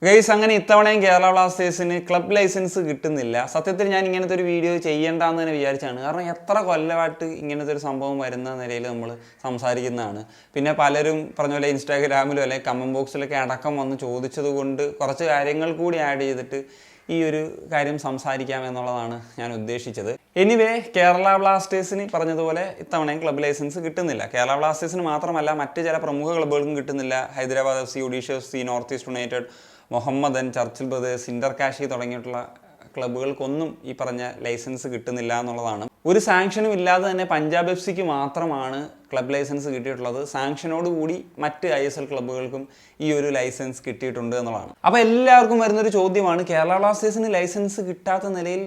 Guys, അങ്ങനെ ഇത്തവണയും കേരള ബ്ലാസ്റ്റേഴ്സിന് ക്ലബ് ലൈസൻസ് കിട്ടുന്നില്ല. സത്യത്തിൽ ഞാൻ ഇങ്ങനത്തെ ഒരു വീഡിയോ ചെയ്യേണ്ടെന്ന് തന്നെ വിചാരിച്ചാണ്. കാരണം എത്ര കൊല്ലമായിട്ട് ഇങ്ങനത്തെ ഒരു സംഭവം വരുന്ന നിലയിൽ നമ്മൾ സംസാരിക്കുന്നതാണ്. പിന്നെ പലരും പറഞ്ഞ പോലെ ഇൻസ്റ്റാഗ്രാമിലും അല്ലെങ്കിൽ കമൻറ്റ് ബോക്സിലൊക്കെ അടക്കം വന്ന് ചോദിച്ചത് കൊണ്ട് കുറച്ച് കാര്യങ്ങൾ കൂടി ആഡ് ചെയ്തിട്ട് ഈ ഒരു കാര്യം സംസാരിക്കാം എന്നുള്ളതാണ് ഞാൻ ഉദ്ദേശിച്ചത്. എനിവേ, കേരള ബ്ലാസ്റ്റേഴ്സിന് പറഞ്ഞതുപോലെ ഇത്തവണയും ക്ലബ് ലൈസൻസ് കിട്ടുന്നില്ല. കേരള ബ്ലാസ്റ്റേഴ്സിന് മാത്രമല്ല, മറ്റ് ചില പ്രമുഖ ക്ലബ്ബുകൾക്കും കിട്ടുന്നില്ല. Hyderabad FC, Odisha FC, north east united, Mohammedan, Churchill brothers, Inter Kashi തുടങ്ങിയിട്ടുള്ള ക്ലബ്ബുകൾക്കൊന്നും ഈ പറഞ്ഞ ലൈസൻസ് കിട്ടുന്നില്ല എന്നുള്ളതാണ്. ഒരു സാങ്ഷനും ഇല്ലാതെ തന്നെ പഞ്ചാബ് FCക്ക് മാത്രമാണ് ക്ലബ് ലൈസൻസ് കിട്ടിയിട്ടുള്ളത്. സാങ്ഷനോടുകൂടി മറ്റ് ISL ക്ലബ്ബുകൾക്കും ഈ ഒരു ലൈസൻസ് കിട്ടിയിട്ടുണ്ട് എന്നുള്ളതാണ്. അപ്പോൾ എല്ലാവർക്കും വരുന്നൊരു ചോദ്യമാണ്, കേരള ബ്ലാസ്റ്റേഴ്സിന് ലൈസൻസ് കിട്ടാത്ത നിലയിൽ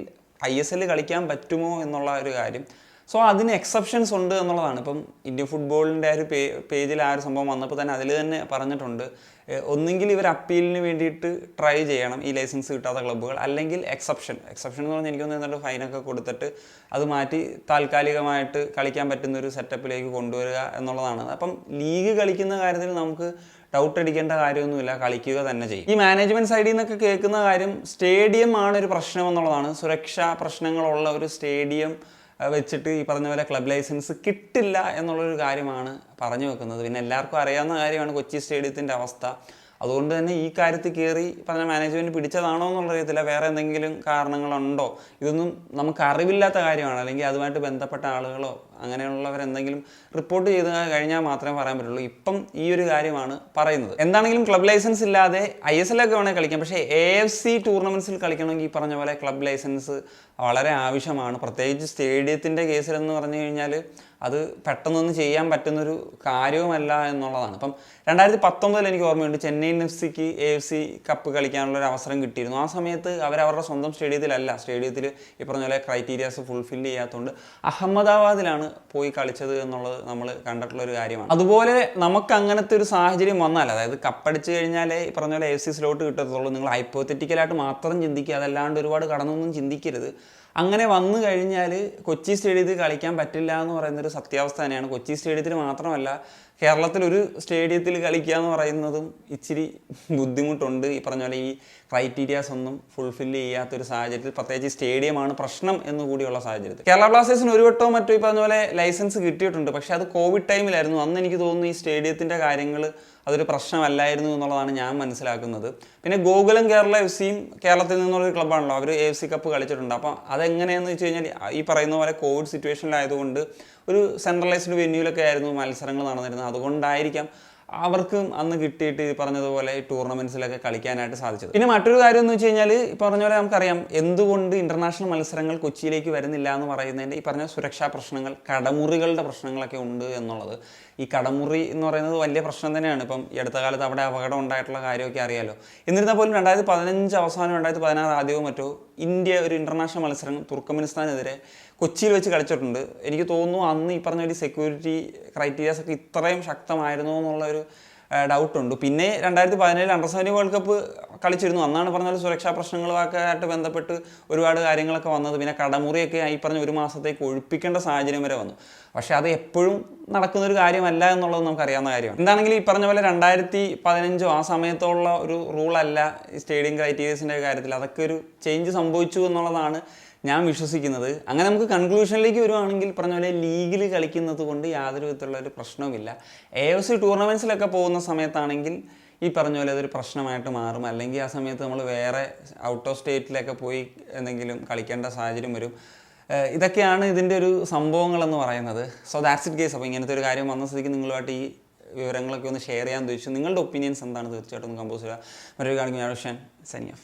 ISL കളിക്കാൻ പറ്റുമോ എന്നുള്ള ഒരു കാര്യം. സോ അതിന് എക്സെപ്ഷൻസ് ഉണ്ട് എന്നുള്ളതാണ്. ഇപ്പം ഇന്ത്യൻ ഫുട്ബോളിൻ്റെ ഒരു പേജിൽ ആ ഒരു സംഭവം വന്നപ്പോൾ തന്നെ അതിൽ തന്നെ പറഞ്ഞിട്ടുണ്ട്, ഒന്നെങ്കിൽ ഇവർ അപ്പീലിന് വേണ്ടിയിട്ട് ട്രൈ ചെയ്യണം ഈ ലൈസൻസ് കിട്ടാത്ത ക്ലബ്ബുകൾ, അല്ലെങ്കിൽ എക്സെപ്ഷൻ എന്ന് പറഞ്ഞാൽ എനിക്ക് തോന്നുന്നു ഫൈനൊക്കെ കൊടുത്തിട്ട് അത് മാറ്റി താൽക്കാലികമായിട്ട് കളിക്കാൻ പറ്റുന്ന ഒരു സെറ്റപ്പിലേക്ക് കൊണ്ടുവരിക എന്നുള്ളതാണ്. അപ്പം ലീഗ് കളിക്കുന്ന കാര്യത്തിൽ നമുക്ക് ഡൗട്ട് അടിക്കേണ്ട കാര്യമൊന്നുമില്ല, കളിക്കുക തന്നെ ചെയ്യും. ഈ മാനേജ്മെൻറ്റ് സൈഡിൽ നിന്നൊക്കെ കേൾക്കുന്ന കാര്യം സ്റ്റേഡിയം ആണ് ഒരു പ്രശ്നം എന്നുള്ളതാണ്. സുരക്ഷാ പ്രശ്നങ്ങളുള്ള ഒരു സ്റ്റേഡിയം വെച്ചിട്ട് ഈ പറഞ്ഞ പോലെ ക്ലബ് ലൈസൻസ് കിട്ടില്ല എന്നുള്ളൊരു കാര്യമാണ് പറഞ്ഞു വെക്കുന്നത്. പിന്നെ എല്ലാവർക്കും അറിയാവുന്ന കാര്യമാണ് കൊച്ചി സ്റ്റേഡിയത്തിൻ്റെ അവസ്ഥ. അതുകൊണ്ട് തന്നെ ഈ കാര്യത്തിൽ കയറി പറഞ്ഞ മാനേജ്മെൻറ്റ് പിടിച്ചതാണോ എന്നുള്ളറിയത്തില്ല, വേറെ എന്തെങ്കിലും കാരണങ്ങളുണ്ടോ, ഇതൊന്നും നമുക്ക് അറിവില്ലാത്ത കാര്യമാണ്. അല്ലെങ്കിൽ അതുമായിട്ട് ബന്ധപ്പെട്ട ആളുകളോ അങ്ങനെയുള്ളവരെന്തെങ്കിലും റിപ്പോർട്ട് ചെയ്ത് കഴിഞ്ഞാൽ മാത്രമേ പറയാൻ പറ്റുള്ളൂ. ഇപ്പം ഈ ഒരു കാര്യമാണ് പറയുന്നത്. എന്താണെങ്കിലും ക്ലബ് ലൈസൻസ് ഇല്ലാതെ ISL ഒക്കെ വേണമെങ്കിൽ കളിക്കാം. പക്ഷേ AFC ടൂർണമെൻറ്റ്സിൽ കളിക്കണമെങ്കിൽ ഈ പറഞ്ഞ പോലെ ക്ലബ് ലൈസൻസ് വളരെ ആവശ്യമാണ്. പ്രത്യേകിച്ച് സ്റ്റേഡിയത്തിൻ്റെ കേസിലെന്ന് പറഞ്ഞു കഴിഞ്ഞാൽ അത് പെട്ടെന്നൊന്നും ചെയ്യാൻ പറ്റുന്നൊരു കാര്യവുമല്ല എന്നുള്ളതാണ്. ഇപ്പം 2019 എനിക്ക് ഓർമ്മയുണ്ട്, ചെന്നൈയിൻ FCക്ക് AFC കപ്പ് കളിക്കാനുള്ളൊരു അവസരം കിട്ടിയിരുന്നു. ആ സമയത്ത് അവരവരുടെ സ്വന്തം സ്റ്റേഡിയത്തിൽ ഈ പറഞ്ഞ പോലെ ക്രൈറ്റീരിയാസ് ഫുൾഫിൽ ചെയ്യാത്തതുകൊണ്ട് അഹമ്മദാബാദിലാണ് പോയി കളിച്ചത് എന്നുള്ളത് നമ്മൾ കണ്ടിട്ടുള്ളൊരു കാര്യമാണ്. അതുപോലെ നമുക്ക് അങ്ങനത്തെ ഒരു സാഹചര്യം വന്നാൽ, അതായത് കപ്പടിച്ച് കഴിഞ്ഞാലേ ഈ പറഞ്ഞ പോലെ AFC സ്ലോട്ട് കിട്ടത്തുള്ളൂ, നിങ്ങൾ ഹൈപ്പോത്തറ്റിക്കലായിട്ട് മാത്രം ചിന്തിക്കുക, അതല്ലാണ്ട് ഒരുപാട് കടന്നൊന്നും ചിന്തിക്കരുത്. അങ്ങനെ വന്നു കഴിഞ്ഞാൽ കൊച്ചി സ്റ്റേഡിയത്തിൽ കളിക്കാൻ പറ്റില്ല എന്ന് പറയുന്നൊരു സത്യാവസ്ഥ തന്നെയാണ്. കൊച്ചി സ്റ്റേഡിയത്തിൽ മാത്രമല്ല, കേരളത്തിലൊരു സ്റ്റേഡിയത്തിൽ കളിക്കുക എന്ന് പറയുന്നതും ഇച്ചിരി ബുദ്ധിമുട്ടുണ്ട്. ഈ പറഞ്ഞ പോലെ ഈ ക്രൈറ്റീരിയാസ് ഒന്നും ഫുൾഫിൽ ചെയ്യാത്തൊരു സാഹചര്യത്തിൽ, പ്രത്യേകിച്ച് സ്റ്റേഡിയമാണ് പ്രശ്നം എന്നുകൂടിയുള്ള സാഹചര്യത്തിൽ. കേരള ബ്ലാസ്റ്റേഴ്സിന് ഒരു വട്ടവും മറ്റോ ഈ പറഞ്ഞ പോലെ ലൈസൻസ് കിട്ടിയിട്ടുണ്ട്. പക്ഷേ അത് കോവിഡ് ടൈമിലായിരുന്നു. അന്ന് എനിക്ക് തോന്നുന്നു ഈ സ്റ്റേഡിയത്തിൻ്റെ കാര്യങ്ങൾ അതൊരു പ്രശ്നമല്ലായിരുന്നു എന്നുള്ളതാണ് ഞാൻ മനസ്സിലാക്കുന്നത്. പിന്നെ ഗോകുലം കേരള FCയും കേരളത്തിൽ നിന്നുള്ളൊരു ക്ലബ്ബാണല്ലോ, അവർ AFC കപ്പ് കളിച്ചിട്ടുണ്ട്. അപ്പം അതെങ്ങനെയാണെന്ന് വെച്ച് കഴിഞ്ഞാൽ ഈ പറയുന്ന പോലെ കോവിഡ് സിറ്റുവേഷനിലായതുകൊണ്ട് ഒരു സെൻട്രലൈസ്ഡ് വെന്യൂലൊക്കെ ആയിരുന്നു മത്സരങ്ങൾ നടന്നിരുന്നത്. അതുകൊണ്ടായിരിക്കാം അവർക്കും അന്ന് കിട്ടിയിട്ട് ഈ പറഞ്ഞതുപോലെ ടൂർണമെൻറ്റ്സിലൊക്കെ കളിക്കാനായിട്ട് സാധിച്ചത്. പിന്നെ മറ്റൊരു കാര്യം എന്ന് വെച്ച് കഴിഞ്ഞാൽ, ഈ പറഞ്ഞ പോലെ നമുക്കറിയാം എന്തുകൊണ്ട് ഇൻ്റർനാഷണൽ മത്സരങ്ങൾ കൊച്ചിയിലേക്ക് വരുന്നില്ല എന്ന് പറയുന്നതിൻ്റെ ഈ പറഞ്ഞ സുരക്ഷാ പ്രശ്നങ്ങൾ, കടമുറികളുടെ പ്രശ്നങ്ങളൊക്കെ ഉണ്ട് എന്നുള്ളത്. ഈ കടമുറി എന്ന് പറയുന്നത് വലിയ പ്രശ്നം തന്നെയാണ്. ഇപ്പം ഈ അടുത്ത കാലത്ത് അവിടെ അപകടം ഉണ്ടായിട്ടുള്ള കാര്യമൊക്കെ അറിയാലോ. എന്നിരുന്നാൽ പോലും 2015 അവസാനം 2016 ആദ്യവും മറ്റോ ഇന്ത്യ ഒരു ഇൻ്റർനാഷണൽ മത്സരം തുർക്കമെനിസ്ഥാനെതിരെ കൊച്ചിയിൽ വെച്ച് കളിച്ചിട്ടുണ്ട്. എനിക്ക് തോന്നുന്നു അന്ന് ഈ പറഞ്ഞ ഒരു സെക്യൂരിറ്റി ക്രൈറ്റീരിയാസ് ഒക്കെ ഇത്രയും ശക്തമായിരുന്നോ എന്നുള്ളൊരു ഡൗട്ടുണ്ട്. പിന്നെ 2017 അണ്ടർ-17 വേൾഡ് കപ്പ് കളിച്ചിരുന്നു. അന്നാണ് പറഞ്ഞാൽ സുരക്ഷാ പ്രശ്നങ്ങളുമൊക്കെ ആയിട്ട് ബന്ധപ്പെട്ട് ഒരുപാട് കാര്യങ്ങളൊക്കെ വന്നത്. പിന്നെ കടമുറിയൊക്കെ ഈ പറഞ്ഞ ഒരു മാസത്തേക്ക് ഒഴിപ്പിക്കേണ്ട സാഹചര്യം വരെ വന്നു. പക്ഷേ അത് എപ്പോഴും നടക്കുന്നൊരു കാര്യമല്ല എന്നുള്ളത് നമുക്കറിയാവുന്ന കാര്യമാണ്. എന്താണെങ്കിലും ഈ പറഞ്ഞ പോലെ 2015 ആ സമയത്തുള്ള ഒരു റൂളല്ല ഈ സ്റ്റേഡിയം ക്രൈറ്റീരിയസിൻ്റെ കാര്യത്തിൽ. അതൊക്കെ ഒരു ചേഞ്ച് സംഭവിച്ചു എന്നുള്ളതാണ് ഞാൻ വിശ്വസിക്കുന്നത്. അങ്ങനെ നമുക്ക് കൺക്ലൂഷനിലേക്ക് വരുവാണെങ്കിൽ പറഞ്ഞ പോലെ ലീഗിൽ കളിക്കുന്നത് കൊണ്ട് യാതൊരു വിധത്തിലുള്ള ഒരു പ്രശ്നവുമില്ല. AFC ടൂർണമെൻറ്റ്സിലൊക്കെ പോകുന്ന സമയത്താണെങ്കിൽ ഈ പറഞ്ഞ പോലെ അതൊരു പ്രശ്നമായിട്ട് മാറും. അല്ലെങ്കിൽ ആ സമയത്ത് നമ്മൾ വേറെ ഔട്ട് ഓഫ് സ്റ്റേറ്റിലൊക്കെ പോയി എന്തെങ്കിലും കളിക്കേണ്ട സാഹചര്യം വരും. ഇതൊക്കെയാണ് ഇതിൻ്റെ ഒരു സംഭവങ്ങളെന്ന് പറയുന്നത്. So that's it guys. അപ്പോൾ ഇങ്ങനത്തെ ഒരു കാര്യം വന്ന സ്ഥിതിക്ക് നിങ്ങളുമായിട്ട് ഈ വിവരങ്ങളൊക്കെ ഒന്ന് ഷെയർ ചെയ്യാൻ ഉദ്ദേശിച്ചു. നിങ്ങളുടെ ഒപ്പീനിയൻസ് എന്താണ് തീർച്ചയായിട്ടും കമ്പോസ് ചെയ്യുക. മറ്റൊരു കാണിക്കും. ഞാൻ സൈനിങ് ഓഫ്.